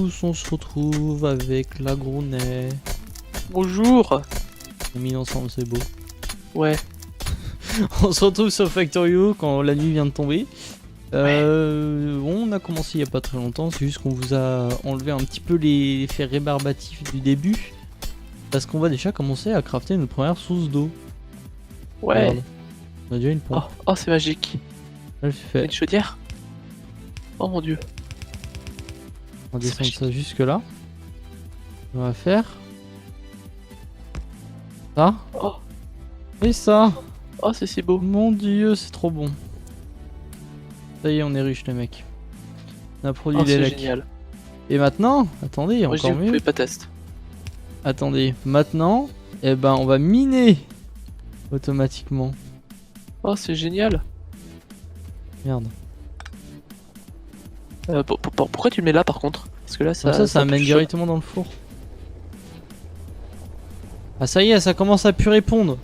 tous, on se retrouve avec la Grounet. Bonjour. On est mis ensemble, c'est beau. Ouais. On se retrouve sur Factorio quand la nuit vient de tomber. On a commencé il n'y a pas très longtemps, c'est juste qu'on vous a enlevé un petit peu les faits rébarbatifs du début. Parce qu'on va déjà commencer à crafter notre première source d'eau. Ouais. Regarde. On a déjà une pompe. Oh, c'est magique. Là, je fais. Une chaudière. Oh mon dieu. On va C'est descendre magique. ça jusque là. On va faire ça. Oh, Et ça. oh c'est si beau. Mon dieu, c'est trop bon. Ça y est, on est riche les mecs. On a produit Oh, des c'est lacs. génial. Et maintenant, attendez, Moi je dis encore vous mieux. pouvez pas tester. Attendez, maintenant, eh ben on va miner automatiquement. Oh c'est génial. Merde. Pourquoi tu le mets là par contre? Parce que là Comme ça amène touche. directement dans le four. Ah ça y est, ça commence à plus répondre.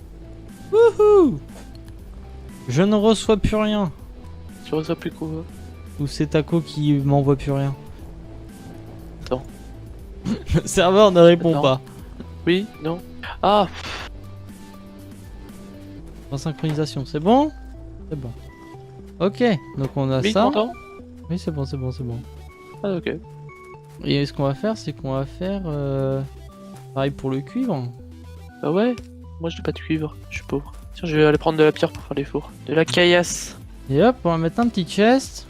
Wouhou! Je ne reçois plus rien. Tu reçois plus quoi? Ou c'est Taco qui m'envoie plus rien. Attends. Le serveur ne répond Attends. pas. Oui, non. Ah, En synchronisation, c'est bon? C'est bon. Ok, donc on a oui, ça. t'entends? Oui, c'est bon, c'est bon, c'est bon. Ah ok. Et ce qu'on va faire, c'est qu'on va faire pareil pour le cuivre. Bah ouais. Moi je n'ai pas de cuivre, je suis pauvre. Tiens, je vais aller prendre de la pierre pour faire les fours. De la caillasse. Et hop, on va mettre un petit chest.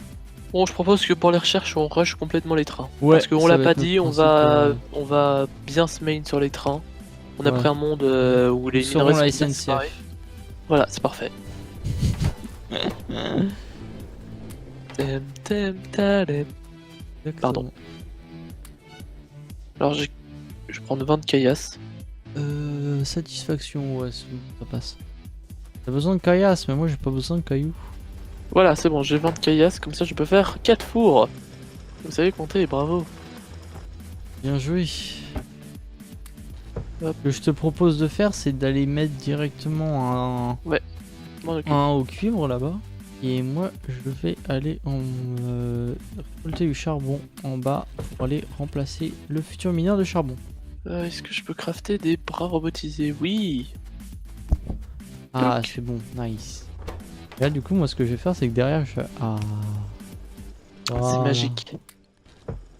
Bon, je propose que pour les recherches, on rush complètement les trains. Ouais, Parce qu'on ça l'a va pas être dit, notre on va bien se main sur les trains. On a Ouais. pris un monde où les Nous serons minerais la sont bien SNCF. séparés. Voilà, c'est parfait. Talem. Pardon. Alors je vais prendre 20 caillasses. Satisfaction, ouais, ça passe. T'as besoin de caillasse, mais moi j'ai pas besoin de cailloux. Voilà, c'est bon, j'ai 20 caillasses, comme ça je peux faire 4 fours. Vous savez compter, bravo. Bien joué. Hop. Ce que je te propose de faire, c'est d'aller mettre directement M'en occupe. un au cuivre là-bas. Et moi, je vais aller en récolter du charbon en bas pour aller remplacer le futur mineur de charbon. Est-ce que je peux crafter des bras robotisés? Oui. Ah, Toc. c'est bon, nice. Et là, du coup, moi, ce que je vais faire, c'est que derrière, je fais... Ah. C'est Voilà. magique.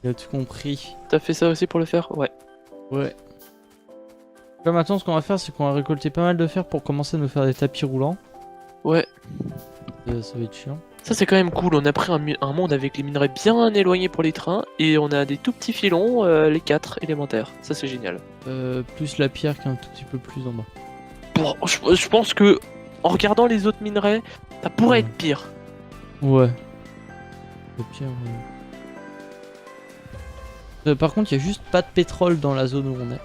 Il a tout compris. T'as fait ça aussi pour le faire? Ouais. Ouais. Là, maintenant, ce qu'on va faire, c'est qu'on va récolter pas mal de fer pour commencer à nous faire des tapis roulants. Ouais. Ça va être chiant. Ça c'est quand même cool, on a pris un monde avec les minerais bien éloignés pour les trains et on a des tout petits filons, les 4 élémentaires. Ça c'est génial. Plus la pierre qui est un tout petit peu plus en bas. Bon, je pense que en regardant les autres minerais, ça pourrait être pire. Ouais. La pierre... par contre, il y a juste pas de pétrole dans la zone où on est.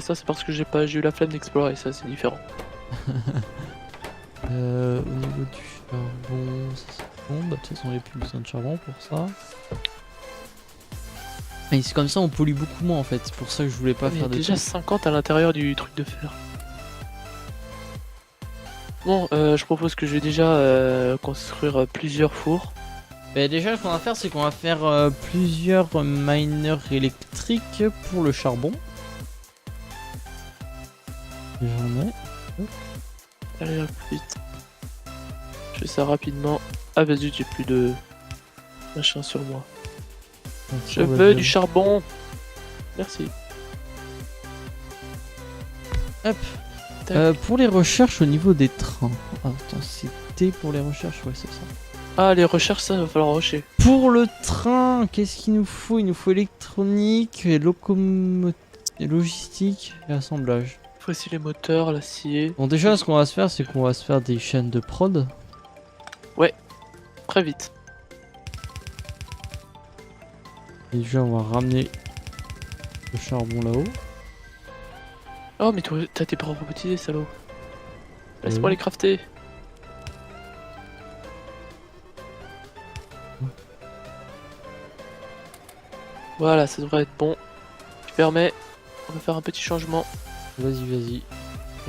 Ça c'est parce que j'ai eu la flemme d'explorer, ça c'est différent. Au niveau du charbon, ça c'est bon. Bah, de toute façon, il n'y a plus besoin de charbon pour ça. Et c'est comme ça, on pollue beaucoup moins en fait. C'est pour ça que je voulais pas Il y a faire de déjà trucs. 50 à l'intérieur du truc de fer. Bon, je propose que je vais déjà construire plusieurs fours. Bah, déjà, ce qu'on va faire, c'est qu'on va faire plusieurs miners électriques pour le charbon. J'en ai. Allez hop, vite. Je fais ça rapidement. Ah bah zut, j'ai plus de machin sur moi. Donc, Je ça va veux bien. du charbon. Merci. Hop. Tac. Pour les recherches au niveau des trains. Ah, attends, c'était pour les recherches, ouais, c'est ça. Ah, les recherches, ça va falloir rusher. Pour le train, qu'est-ce qu'il nous faut? Il nous faut électronique, et logistique et assemblage. Voici les moteurs, l'acier. Bon, déjà, ce qu'on va se faire, c'est qu'on va se faire des chaînes de prod. Très vite. Et déjà, on va ramener le charbon là-haut. Oh, mais toi, t'as tes bras robotisés, salaud. Laisse-moi Oui. les crafter. Voilà, ça devrait être bon. Tu permets. On va faire un petit changement. Vas-y, vas-y.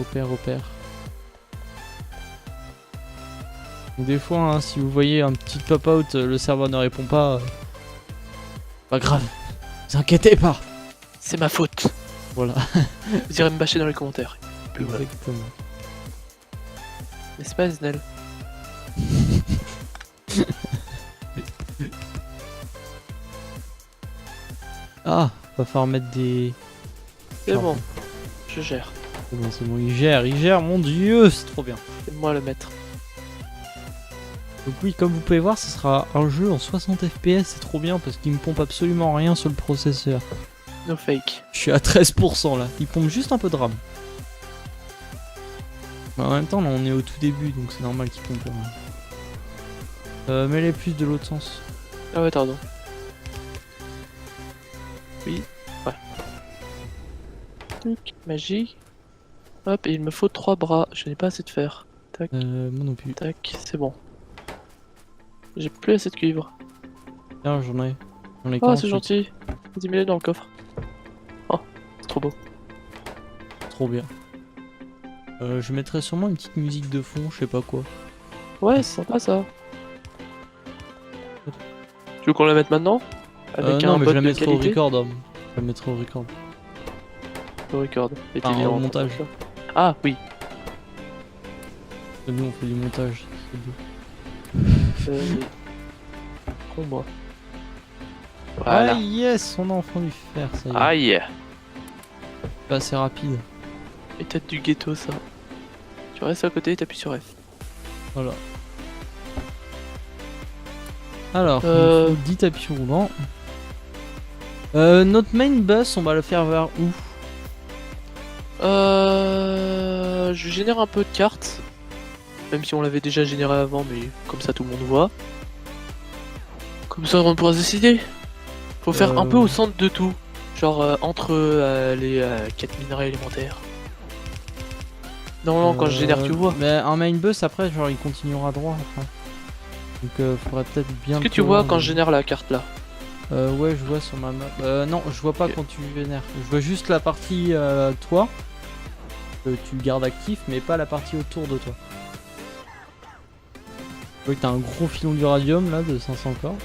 Opère, opère. Donc des fois, hein, si vous voyez un petit pop-out, le serveur ne répond pas. Pas grave. Ne vous inquiétez pas. C'est ma faute. Voilà. Vous irez me bâcher dans les commentaires. Plus voilà. Exactement. N'est-ce pas, Snell? Ah, va falloir mettre des... C'est bon. Je gère. C'est bon, il gère, mon dieu, c'est trop bien. C'est moi le maître. Donc oui, comme vous pouvez voir, ce sera un jeu en 60 FPS, c'est trop bien parce qu'il me pompe absolument rien sur le processeur. No fake. Je suis à 13% là, il pompe juste un peu de RAM. Mais en même temps, là on est au tout début, donc c'est normal qu'il pompe rien. Mets-les plus de l'autre sens. Ah ouais, pardon. Oui. Ouais. Tac, magie. Hop, et il me faut 3 bras. Je n'ai pas assez de fer. Tac, Moi non plus. tac, c'est bon. J'ai plus assez de cuivre. Tiens, j'en ai. Oh, 48. c'est gentil. Vas-y, mets-les dans le coffre. Oh, c'est trop beau. Trop bien. Je mettrais sûrement une petite musique de fond, je sais pas quoi. Ouais, c'est sympa ça. Tu veux qu'on la mette maintenant? Avec non, un mais bot je la de mettrai au qualité? record, homme. Je la mettrai au record. Au record. Et Ah, t'es au en montage. Ah oui. Nous on fait du montage. c'est beau. Prends-moi. Voilà. Ah yes, on a enfin dû faire ça. Y est. Aïe. Pas assez rapide. Et tête du ghetto ça. Tu restes à côté et t'appuies sur F. Voilà. Alors, il Euh. faut 10 tapis roulants. Notre main bus, on va le faire vers où? Je génère un peu de cartes. Même si on l'avait déjà généré avant, mais comme ça tout le monde voit. Comme ça on pourra se décider. Faut faire un peu au centre de tout. Genre entre les 4 minerais élémentaires. Non, quand je génère, tu vois. Mais un main bus après, genre il continuera droit après. Donc faudrait peut-être bien. Est-ce que tu vois quand je génère la carte là? Ouais, je vois sur ma map. Non, je vois pas Ok. quand tu génères. Je vois juste la partie toi que tu gardes actif, mais pas la partie autour de toi. Je vois que t'as un gros filon d'uranium là de 500 corps.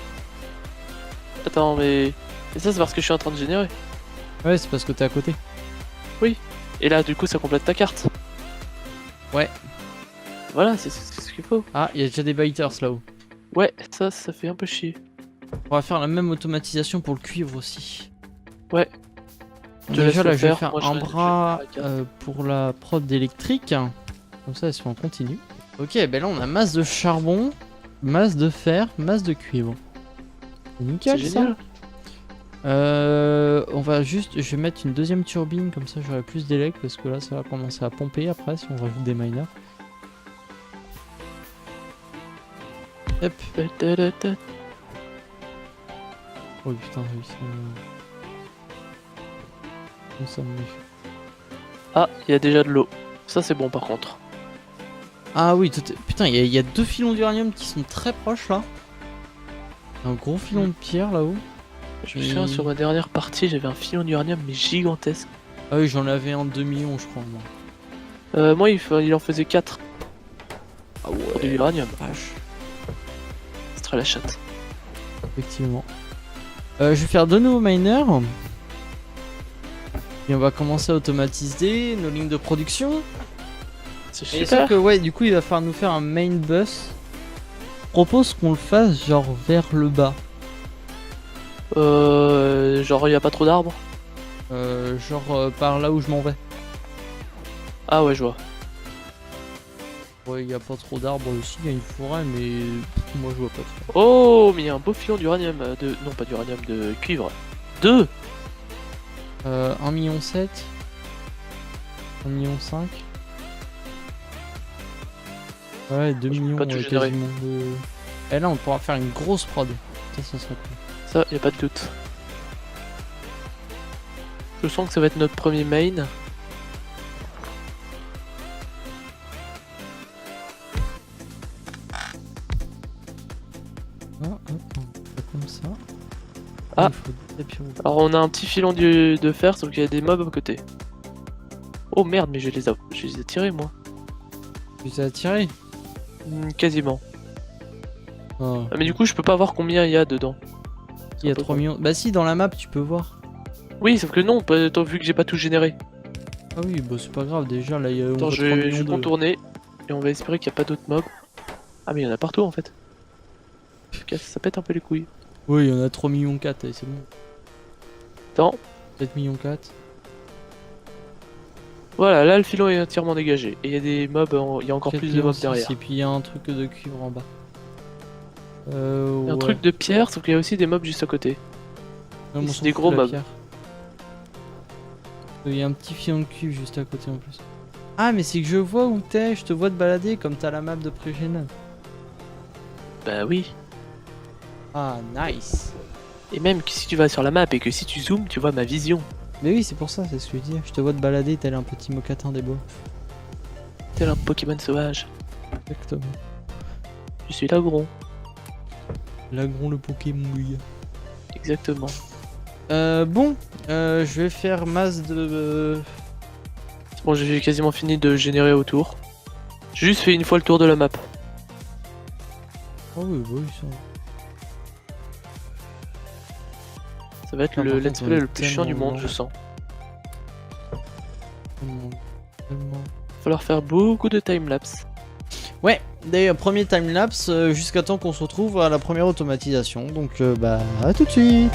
Attends, mais ça c'est parce que je suis en train de générer. Ouais, c'est parce que t'es à côté. Et là, du coup, ça complète ta carte. Ouais. Voilà, c'est ce qu'il faut. Ah, il y a déjà des biters là-haut. Ouais, ça fait un peu chier. On va faire la même automatisation pour le cuivre aussi. Ouais. Je te laisse Déjà le là, je vais faire. faire Moi, je un vais bras faire la carte. pour la prod électrique. Comme ça, elles sont en continu. Ok, ben là, on a masse de charbon, masse de fer, masse de cuivre. C'est nickel, C'est ça. génial. On va juste, je vais mettre une deuxième turbine, comme ça j'aurai plus d'élec, parce que là ça va commencer à pomper après si on rajoute des miners. Hop. Oh putain, oui, ça me méfie. Ah, il y a déjà de l'eau. Ça, c'est bon par contre. Ah oui, putain, il y a deux filons d'uranium qui sont très proches là. Un gros filon de pierre là-haut. Je me souviens, sur ma dernière partie, j'avais un filon d'uranium, mais gigantesque. Ah oui, j'en avais un 2 millions, je crois, moi. Moi, il en faisait 4. Ah Pour de l'uranium. vache. C'est très la chatte. Effectivement. Je vais faire deux nouveaux miners. Et on va commencer à automatiser nos lignes de production. C'est Et super. sauf que ouais, du coup il va falloir nous faire un main bus. Je propose qu'on le fasse genre vers le bas. Genre, il y a pas trop d'arbres. Par là où je m'en vais. Ah ouais, je vois. Ouais, il y a pas trop d'arbres aussi, il y a une forêt, mais moi je vois pas trop. Oh, mais il y a un beau filon d'uranium. Non, pas d'uranium, de cuivre. 2. 1,7 million. 1,5 million. Ouais, 2 Je peux millions pas tout générer. quasiment de... Et là on pourra faire une grosse prod. Ça serait cool. Ça, y a pas de doute. Je sens que ça va être notre premier main. Comme ça. Ah. Il faut des tapis roulants. Alors, on a un petit filon de fer, sauf qu'il y a des mobs à côté. Oh merde, mais je les ai tirés, moi. Tu les as attirés? Quasiment. Oh. Ah, mais du coup, je peux pas voir combien il y a dedans. Il y a 3 millions. Bah si, dans la map, tu peux voir. Oui, sauf que non, tant vu que j'ai pas tout généré. Ah oui, bah c'est pas grave, déjà là, il y a. Attends, je vais contourner et on va espérer qu'il n'y a pas d'autres mobs. Ah, mais il y en a partout en fait. Ça pète un peu les couilles. Oui, il y en a 3 millions 4, c'est bon. Attends. 7 millions 4. Voilà, là le filon est entièrement dégagé. Et il y a des mobs, il y a encore plus de mobs derrière. Et puis il y a un truc de cuivre en bas. Il y a un truc de pierre, sauf qu'il y a aussi des mobs juste à côté. Non, c'est des gros mobs. Il y a un petit filon de cuivre juste à côté en plus. Ah, mais c'est que je vois où t'es, je te vois te balader comme t'as la map de Prégénal. Bah oui. Ah, nice. Et même que si tu vas sur la map et que si tu zoomes, tu vois ma vision. Mais oui, c'est pour ça, c'est ce que je dis. Je te vois te balader tel un petit mocatin des bois. Tel un Pokémon sauvage. Exactement. Je suis l'agron. L'agron, le Pokémon, oui. Exactement. Bon, je vais faire masse de... C'est bon, j'ai quasiment fini de générer autour. J'ai juste fait une fois le tour de la map. Oh oui, oui, ça... Ça va être le let's play le plus chiant du monde, je sens. Tellement. Falloir faire beaucoup de timelapse. Ouais, d'ailleurs, premier timelapse jusqu'à temps qu'on se retrouve à la première automatisation. Donc, bah, à tout de suite.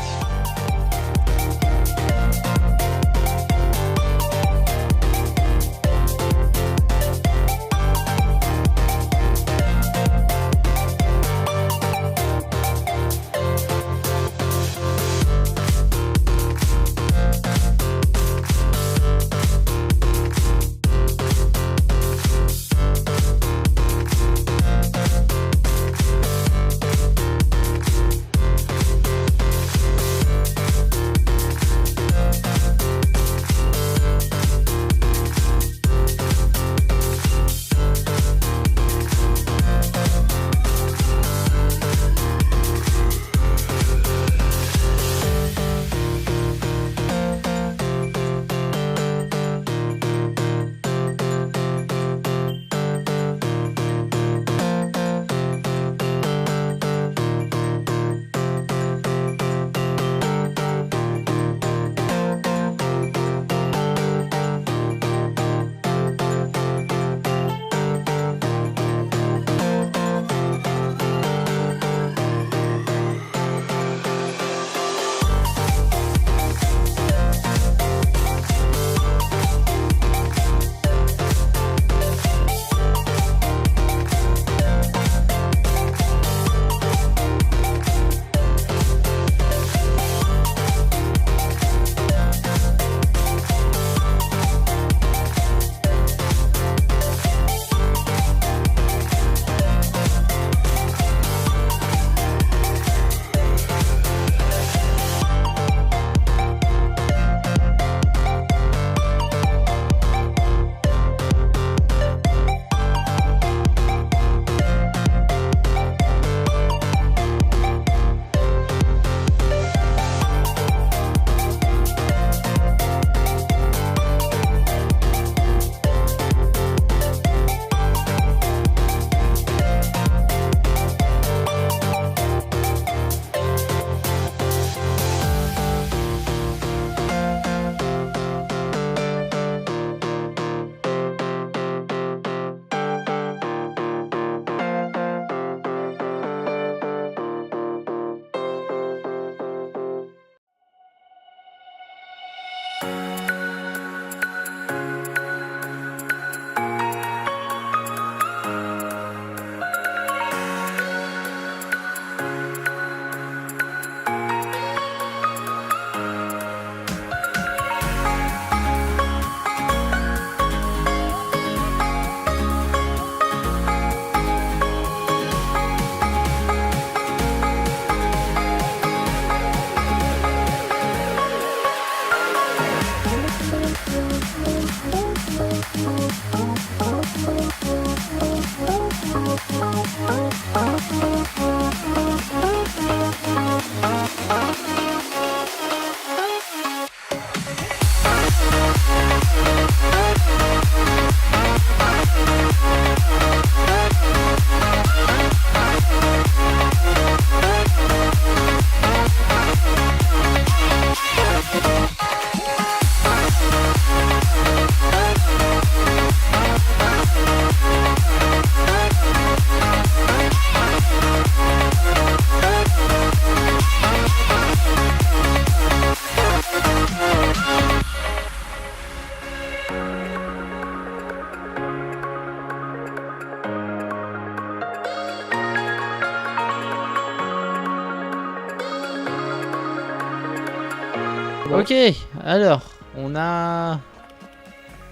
Non. Ok, alors, on a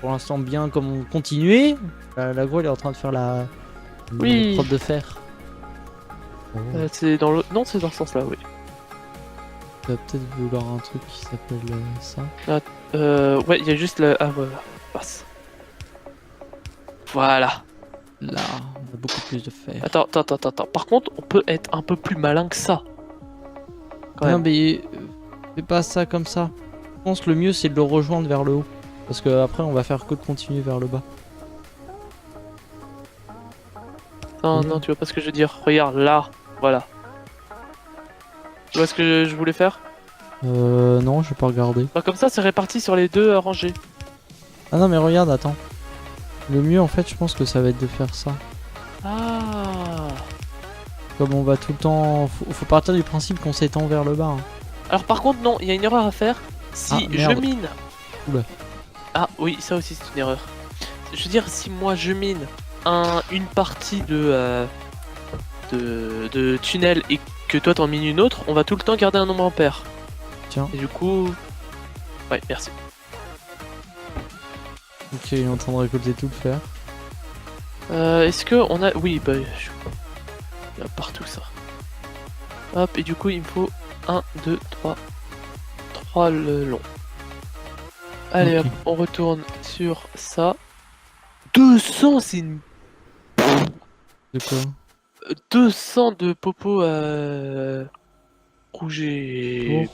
pour l'instant bien comme continué. L'agro il est en train de faire la Oui. prod de fer. C'est dans le... Non, c'est dans ce sens-là, oui. Tu vas peut-être vouloir un truc qui s'appelle ça. Ouais, il y a juste la... Ah, voilà. Passe. Voilà. Là, on a beaucoup plus de fer. Attends. Par contre, on peut être un peu plus malin que ça. Quand Non même. mais fais pas ça comme ça. Je pense que le mieux c'est de le rejoindre vers le haut. Parce que après on va faire que de continuer vers le bas. Non, tu vois pas ce que je veux dire. Regarde, là. Voilà. Tu vois ce que je voulais faire? Non, je vais pas regarder. Bah, comme ça, c'est réparti sur les deux rangées. Ah non mais regarde, attends. Le mieux en fait je pense que ça va être de faire ça. Ah. Comme on va tout le temps... Faut partir du principe qu'on s'étend vers le bas. Hein. Alors par contre, non, il y a une erreur à faire. Si Ah, je merde. mine... Oula. Ah oui, ça aussi c'est une erreur. Je veux dire, si moi je mine une partie de tunnel et que toi t'en mines une autre, on va tout le temps garder un nombre impair. Tiens. Et du coup... Ouais, merci. Ok, il est en train de récolter tout le fer. Est-ce que on a... Oui, bah... Il y a partout ça. Hop, et du coup il me faut 1, 2, 3 le long. Allez Ok. hop, on retourne sur ça. 200, c'est une... De quoi? 200 de popo rouge et...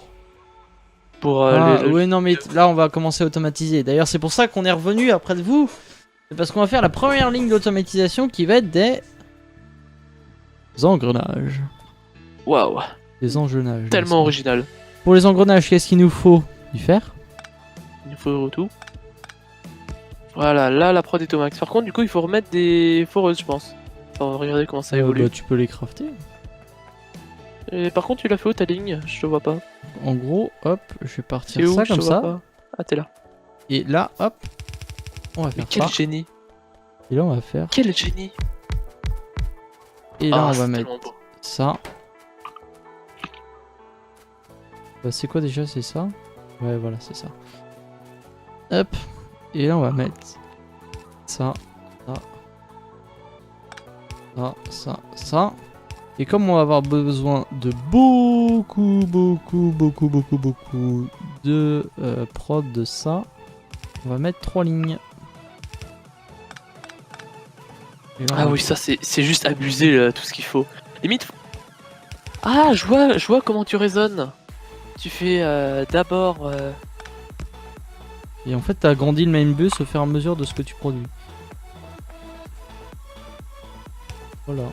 Pour Ah ouais non mais là on va commencer à automatiser. D'ailleurs c'est pour ça qu'on est revenu après de vous. C'est parce qu'on va faire la première ligne d'automatisation qui va être des engrenages. Waouh, Des engrenages. tellement original. Pour les engrenages, qu'est-ce qu'il nous faut? Du fer. Il nous faut tout. Voilà, là la prod est au max. Par contre, du coup, il faut remettre des foreuses, je pense. Enfin, regardez comment ça évolue. Bah, tu peux les crafter. Et par contre, tu l'as fait où ta ligne? Je te vois pas. En gros, hop, je vais C'est partir où? ça Je te comme vois ça. pas. Ah, t'es là. Et là, hop, on va Mais faire quel ça. génie! Et là, on va faire. Quel génie! Et là, Ah, on va c'est mettre tellement beau. ça. Bah, c'est quoi déjà? C'est ça? Ouais, voilà, c'est ça. Hop. Et là, on va mettre ça, ça. Et comme on va avoir besoin de beaucoup de prod de ça, on va mettre 3 lignes. Et là, on Ah va- oui, ça c'est juste abusé tout ce qu'il faut. Limite. Ah, je vois comment tu raisonnes. Tu fais d'abord. Et en fait, t'as agrandi le main bus au fur et à mesure de ce que tu produis. Voilà.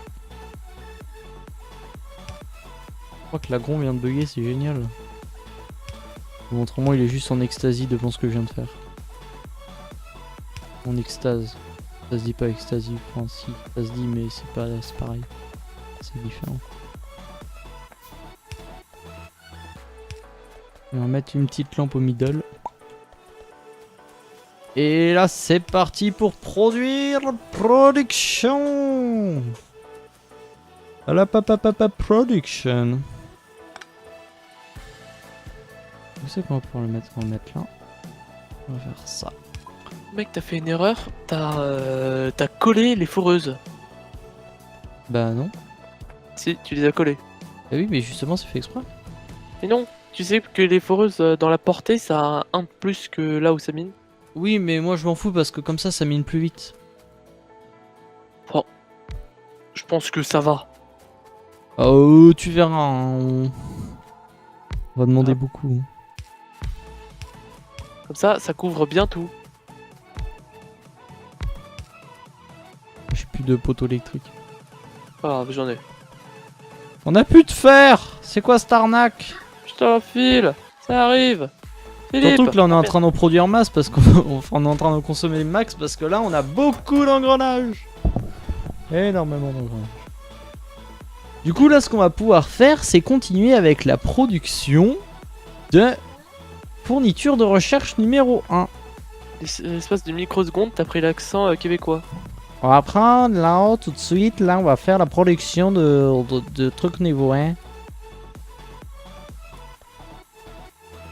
Je crois que l'agron vient de bugger, c'est génial. Bon, autrement, il est juste en extasie devant ce que je viens de faire. En extase. Ça se dit pas extasie, enfin si, ça se dit, mais c'est pareil. C'est différent. On va mettre une petite lampe au middle. Et là, c'est parti pour produire production. La production. Où c'est qu'on va pouvoir le mettre? On va le mettre là. On va faire ça. Mec, t'as fait une erreur. T'as collé les foreuses. Bah non. Si, tu les as collées. Bah oui, mais justement, c'est fait exprès. Mais non, tu sais que les foreuses dans la portée, ça a un de plus que là où ça mine. Oui, mais moi je m'en fous parce que comme ça mine plus vite. Je pense que ça va. Oh, tu verras. On va demander Ah. beaucoup. Comme ça couvre bien tout. J'ai plus de poteaux électriques. Ah, j'en ai. On a plus de fer. C'est quoi cette arnaque? Je te la file. Ça arrive. Philippe. Surtout que là on est en train d'en produire masse parce qu'on on est en train de consommer max parce que là on a beaucoup d'engrenages. Énormément d'engrenages. Du coup là ce qu'on va pouvoir faire c'est continuer avec la production de fourniture de recherche numéro 1. L'espace de microseconde, t'as pris l'accent québécois. On va prendre là tout de suite, là on va faire la production de trucs niveau 1.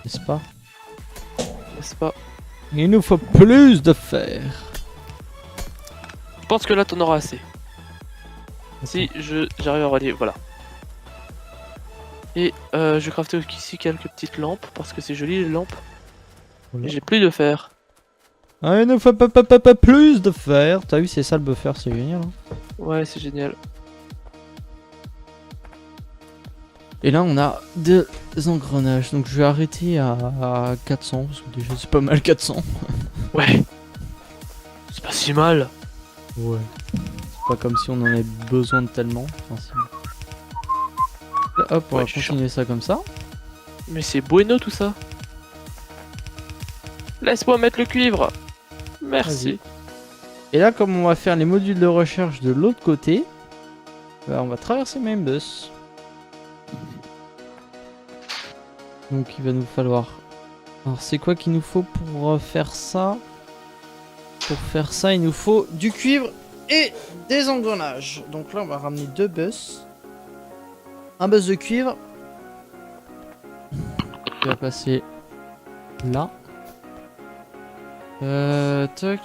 N'est-ce pas? N'est-ce pas? Il nous faut plus de fer. Je pense que là t'en auras assez. Si j'arrive à relier, voilà. Et je vais crafter ici quelques petites lampes parce que c'est joli les lampes. Voilà. Et j'ai plus de fer. Ah, il nous faut pas plus de fer. T'as vu, c'est ça le buffer, c'est génial. Hein. Ouais, c'est génial. Et là, on a deux engrenages. Donc, je vais arrêter à 400. Parce que déjà, c'est pas mal 400. Ouais. C'est pas si mal. Ouais. C'est pas comme si on en avait besoin de tellement. Enfin, si. Là, hop, on Ouais, va continuer ça comme ça. Mais c'est bueno tout ça. Laisse-moi mettre le cuivre. Merci. Et là, comme on va faire les modules de recherche de l'autre côté, bah, on va traverser Membus. Donc il va nous falloir... Alors c'est quoi qu'il nous faut pour faire ça? Pour faire ça, il nous faut du cuivre et des engrenages. Donc là, on va ramener deux bus. Un bus de cuivre. Qui va passer là. Toc.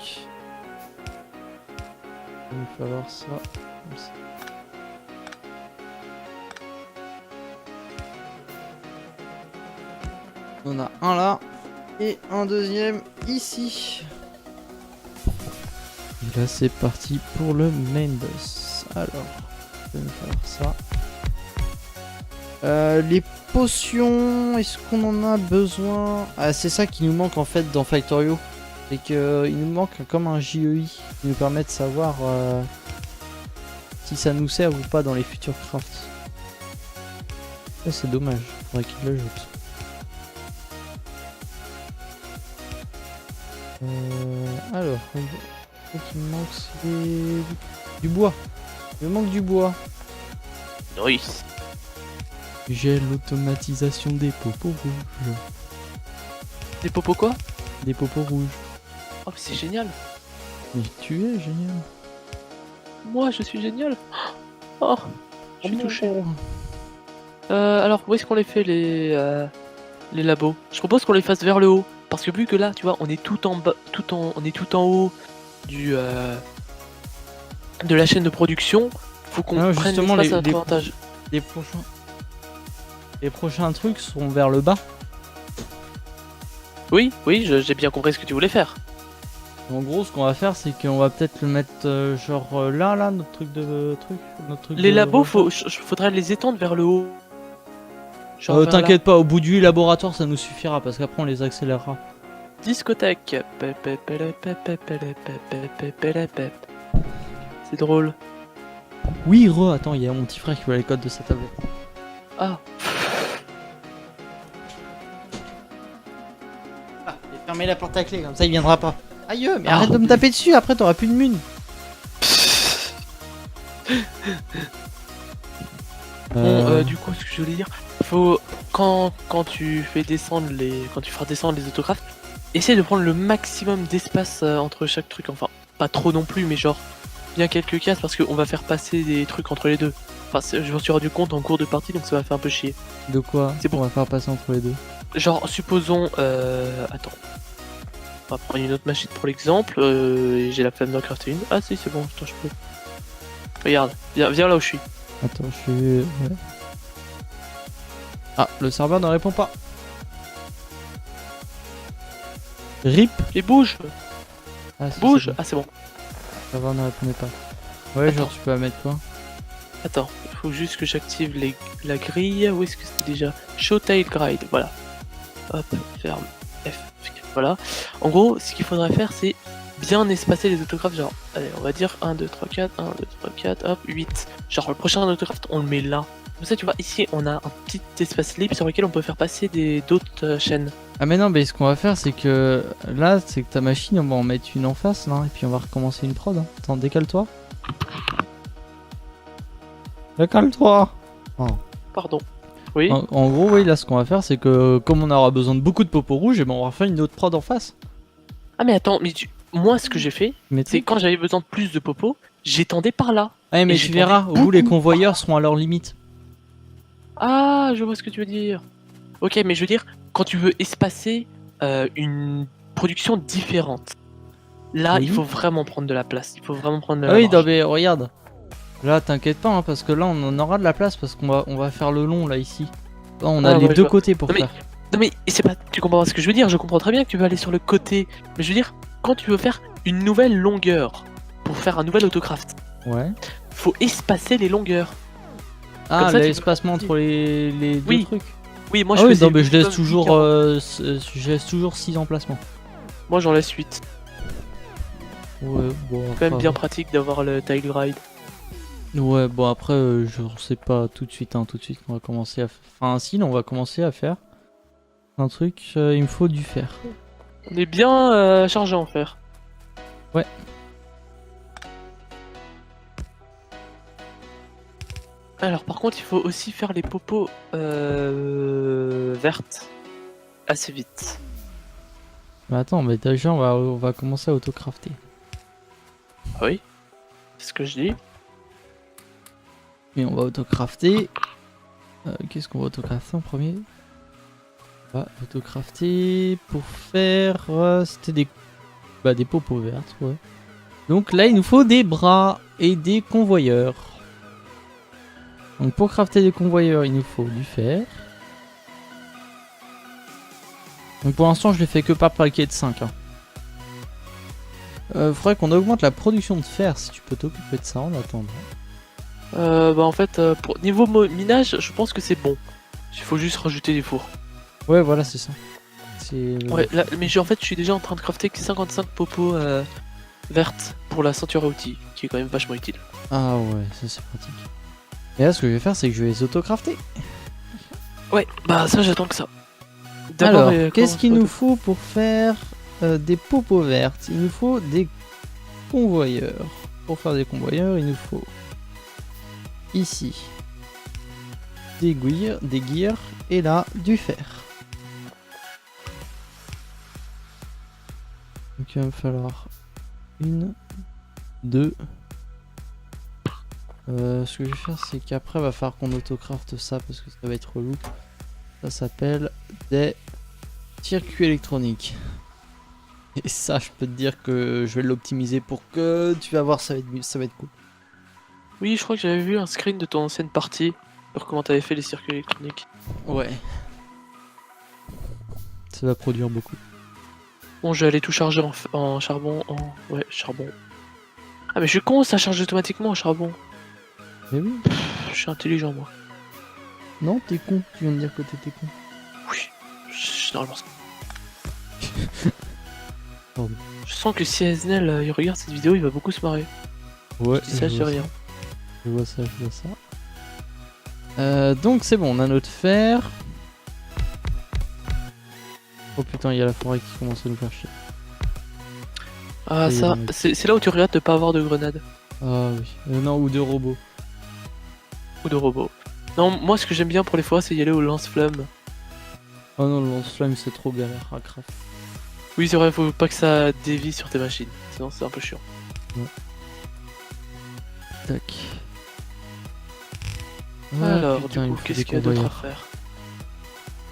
Il va nous falloir ça. Comme ça. On a un là et un deuxième ici. Et là c'est parti pour le main boss. Alors, il va nous falloir ça. Les potions, est-ce qu'on en a besoin? Ah, c'est ça qui nous manque en fait dans Factorio. C'est qu'il nous manque comme un JEI qui nous permet de savoir si ça nous sert ou pas dans les futurs crafts. Ça c'est dommage, faudrait qu'il l'ajoute. Alors, ce qui me manque c'est du bois. Il me manque du bois. Nice. J'ai l'automatisation des popos rouges. Des popos quoi? Des popos rouges. Oh mais c'est génial. Mais tu es génial. Moi je suis génial. Oh, je suis touché. Oh. Alors où est-ce qu'on les fait les labos? Je propose qu'on les fasse vers le haut. Parce que vu que là, tu vois, on est tout en bas, on est tout en haut du de la chaîne de production, faut qu'on prenne l'espace à notre avantage. Les prochains trucs sont vers le bas. Oui, j'ai bien compris ce que tu voulais faire. En gros, ce qu'on va faire, c'est qu'on va peut-être le mettre genre là, notre truc de Les labos, faudrait les étendre vers le haut. T'inquiète pas, au bout du laboratoire, ça nous suffira parce qu'après on les accélérera. Discothèque. C'est drôle. Oui, attends, il y a mon petit frère qui veut les codes de sa tablette. Ah. J'ai fermé la porte à clé, comme ça il viendra pas. Aïe, mais arrête de me taper dessus, après t'auras plus de mune. Bon, du coup, ce que je voulais dire, faut quand tu fais descendre quand tu feras descendre les autographes, essaye de prendre le maximum d'espace entre chaque truc. Enfin, pas trop non plus, mais genre bien quelques cases parce qu'on va faire passer des trucs entre les deux. Enfin, je m'en suis rendu compte en cours de partie, donc ça va faire un peu chier. De quoi? C'est bon. On va faire passer entre les deux. Genre, supposons, attends. On va prendre une autre machine pour l'exemple. J'ai la flemme d'en crafter une. Ah si, c'est bon. Attends, je peux. Regarde, viens là où je suis. Attends, je suis... Ouais. Ah, le serveur ne répond pas. RIP. Et bouge. Ah, si, Bouge. bon. Ah c'est bon. Le serveur ne répondait pas. Ouais, Attends. genre tu peux la mettre quoi? Attends, il faut juste que j'active la grille. Où est-ce que c'était déjà? Show Tail Guide, voilà. Hop, ferme. F. Voilà. En gros, ce qu'il faudrait faire, c'est bien espacer les autographes. Genre, allez, on va dire 1, 2, 3, 4, 1, 2, 3, 4, hop, 8. Genre, le prochain autographe, on le met là. Comme ça, tu vois, ici, on a un petit espace libre sur lequel on peut faire passer d'autres chaînes. Ah mais non, mais ce qu'on va faire, c'est que là, c'est que ta machine, on va en mettre une en face, là, et puis on va recommencer une prod. Hein. Attends, décale-toi. Décale-toi. Oh. Pardon. Oui. En gros, oui, là, ce qu'on va faire, c'est que comme on aura besoin de beaucoup de popos rouges, et ben on va faire une autre prod en face. Ah mais attends, mais moi, ce que j'ai fait, c'est quand j'avais besoin de plus de popos, j'étendais par là. Ah mais tu verras, au bout, les convoyeurs seront à leur limite. Ah, je vois ce que tu veux dire. Ok, mais je veux dire, quand tu veux espacer une production différente. Là, Oui. il faut vraiment prendre de la place. Il faut vraiment prendre de la Ah oui, marge. non, mais regarde. Là, t'inquiète pas, hein, parce que là, on en aura de la place parce on va faire le long là ici. Là, on a Ah les ouais, je deux vois. côtés pour Non, mais- faire. Non mais c'est pas. Tu comprends pas ce que je veux dire. Je comprends très bien que tu veux aller sur le côté. Mais je veux dire, quand tu veux faire une nouvelle longueur pour faire un nouvel autocraft, Ouais. faut espacer les longueurs. Ah, ça, tu l'espacement entre les deux Oui. trucs. Oui, moi Ah je oui, faisais non, mais je laisse minimum toujours, 40. je laisse toujours 6 emplacements. Moi j'en laisse 8. Ouais, bon. C'est quand même après- bien pratique d'avoir le tile ride. Ouais, bon après, je sais pas tout de suite, hein, tout de suite qu'on va commencer à. Enfin, si, là, on va commencer à faire un truc. Il me faut du fer. On est bien chargé en fer. Ouais. Alors par contre il faut aussi faire les popos vertes assez vite. Mais attends, mais déjà, on va commencer à autocrafter. Ah oui, c'est ce que je dis. Et on va autocrafter. Qu'est-ce qu'on va autocrafter en premier? On va autocrafter pour faire. C'était des popos vertes, ouais. Donc là, il nous faut des bras et des convoyeurs. Donc pour crafter des convoyeurs, il nous faut du fer. Donc pour l'instant, je l'ai fait que par paquet de 5. Faudrait qu'on augmente la production de fer si tu peux t'occuper de ça en attendant. Bah en fait pour niveau minage je pense que c'est bon. Il faut juste rajouter des fours. Ouais, voilà, c'est ça. Ouais là, mais en fait je suis déjà en train de crafter 55 popos vertes pour la ceinture à outils qui est quand même vachement utile. Ah ouais, ça c'est pratique. Et là, ce que je vais faire, c'est que je vais les autocrafter. Ouais bah ça j'attends que ça. D'abord, Alors, qu'est-ce qu'il comment- nous faut pour faire des popos vertes? Il nous faut des convoyeurs. Pour faire des convoyeurs, il nous faut ici des gears et là du fer. Donc il va me falloir une, deux. Ce que je vais faire, c'est qu'après, il va falloir qu'on autocraft ça parce que ça va être relou. Ça s'appelle des circuits électroniques. Et ça, je peux te dire que je vais l'optimiser pour que tu vas voir, ça va être cool. Oui je crois que j'avais vu un screen de ton ancienne partie sur comment t'avais fait les circuits électroniques. Ouais. Ça va produire beaucoup. Bon je vais aller tout charger en charbon. Ouais charbon. Ah mais je suis con, ça charge automatiquement en charbon. Mais oui. Je suis intelligent moi. Non, t'es con. Tu viens de dire que t'étais con. Oui, généralement. Pardon. Je sens que si Aznel il regarde cette vidéo, il va beaucoup se marrer. Ouais, Je dis ça, je dis rien. Je vois ça, donc c'est bon, on a notre fer. Oh putain, il y a la forêt qui commence à nous faire chier. Ah Et ça, donc. c'est là où tu regrettes de pas avoir de grenade Ah oui. Non, ou de robots. ou de robot. Non, moi ce que j'aime bien pour les forêts, c'est y aller au lance-flamme. Oh non, le lance-flamme, c'est trop galère à craft. Oui, c'est vrai, faut pas que ça dévie sur tes machines, sinon c'est un peu chiant. Tac. Alors, putain, il du me coup, faut qu'est-ce des qu'il y a d'autre à convoyeurs. faire?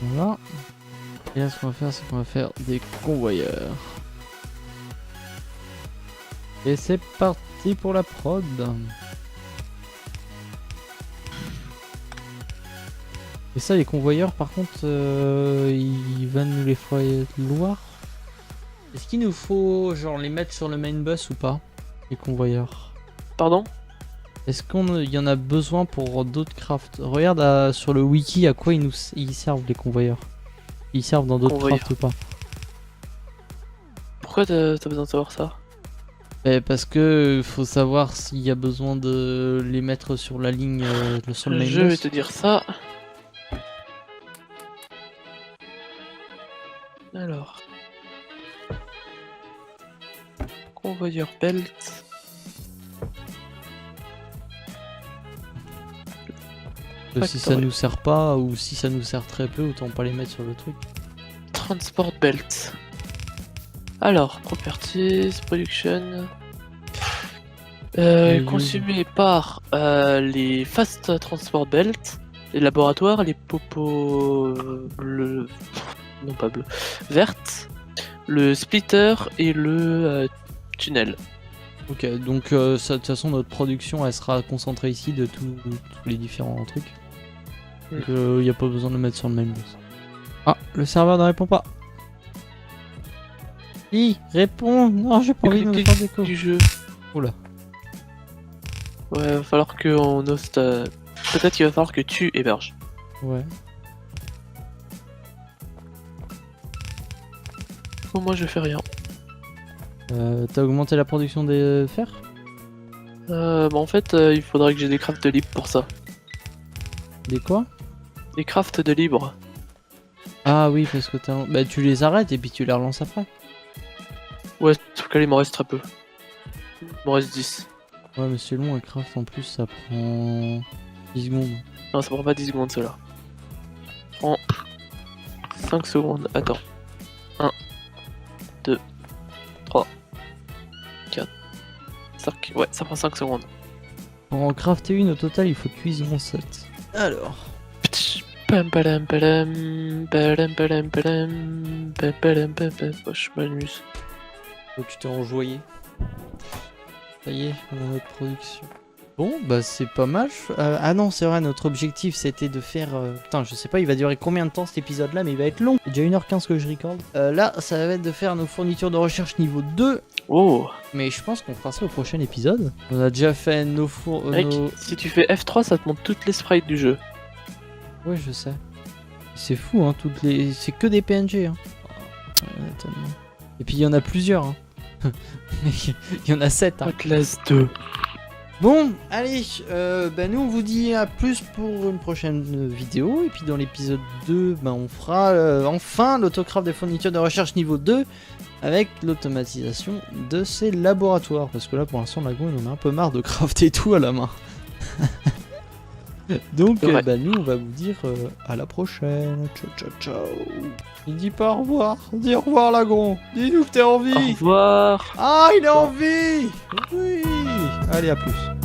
Voilà. Et là, ce qu'on va faire, c'est qu'on va faire des convoyeurs. Et c'est parti pour la prod. Et ça, les convoyeurs, par contre, il va nous les falloir. Est-ce qu'il nous faut, genre, les mettre sur le main bus ou pas? Les convoyeurs. Pardon? Est-ce qu'il y en a besoin pour d'autres crafts? Regarde sur le wiki à quoi ils servent les convoyeurs. Ils servent dans d'autres Convoyeurs. crafts ou pas? Pourquoi t'as besoin de savoir ça? Parce que faut savoir s'il y a besoin de les mettre sur la ligne sur le main Je vais bus. te dire ça. Alors. Convoyeur belt. Si ça nous sert pas ou si ça nous sert très peu, autant pas les mettre sur le truc. Transport belt. Alors, properties, production. Oui. Consumé par les fast transport belt, les laboratoires, les popos bleus. non pas bleu, verte, le splitter et le tunnel. Ok, donc ça, de toute façon notre production elle sera concentrée ici de tous les différents trucs. Donc il n'y a pas besoin de le mettre sur le même boss. Ah, le serveur ne répond pas. Réponds. Non, j'ai pas envie de me faire déco. Du jeu. Oula. Ouais, va falloir que on hoste. Peut-être qu'il va falloir que tu héberges. Ouais. Bon, moi je fais rien. T'as augmenté la production des fer? Bah en fait, il faudrait que j'ai des crafts de libre pour ça. Des quoi? Des crafts de libre. Ah oui, parce que bah tu les arrêtes et puis tu les relances après. Ouais, sauf que là il m'en reste très peu. Il m'en reste 10. Ouais, mais c'est long, un craft en plus ça prend 10 secondes. Non, ça prend pas 10 secondes cela. Ça prend 5 secondes. Attends. 1, 2, 3, 4, 5. Ouais, ça prend 5 secondes. Pour en crafter une au total, il faut cuisson 7. Alors. Pam palam palam palam palam palam pam palam pam pam. Oh, je m'amuse. Oh, tu t'es enjoyé. Ça y est, on a notre production. Bon, bah c'est pas mal. Ah non, c'est vrai, notre objectif c'était de faire... Putain, je sais pas, il va durer combien de temps cet épisode là, mais il va être long. C'est déjà 1h15 que je record. Là, ça va être de faire nos fournitures de recherche niveau 2. Oh. Mais je pense qu'on fera ça au prochain épisode. On a déjà fait nos four... Mec, si tu fais F3, ça te montre toutes les sprites du jeu. Ouais, je sais. C'est fou, hein, toutes les... C'est que des PNG, hein. Et puis il y en a plusieurs, hein. Il y en a 7, hein. Atlas 2. Bon, allez, bah nous on vous dit à plus pour une prochaine vidéo. Et puis dans l'épisode 2, bah on fera enfin l'autocraft des fournitures de recherche niveau 2 avec l'automatisation de ces laboratoires. Parce que là pour l'instant, Lagon il en a un peu marre de crafter tout à la main. Donc bah nous on va vous dire à la prochaine. Ciao ciao ciao. Il dit pas au revoir. Dis au revoir Lagon. Dis-nous que t'es en vie. Au revoir. Ah il est en vie. Oui. Allez à plus.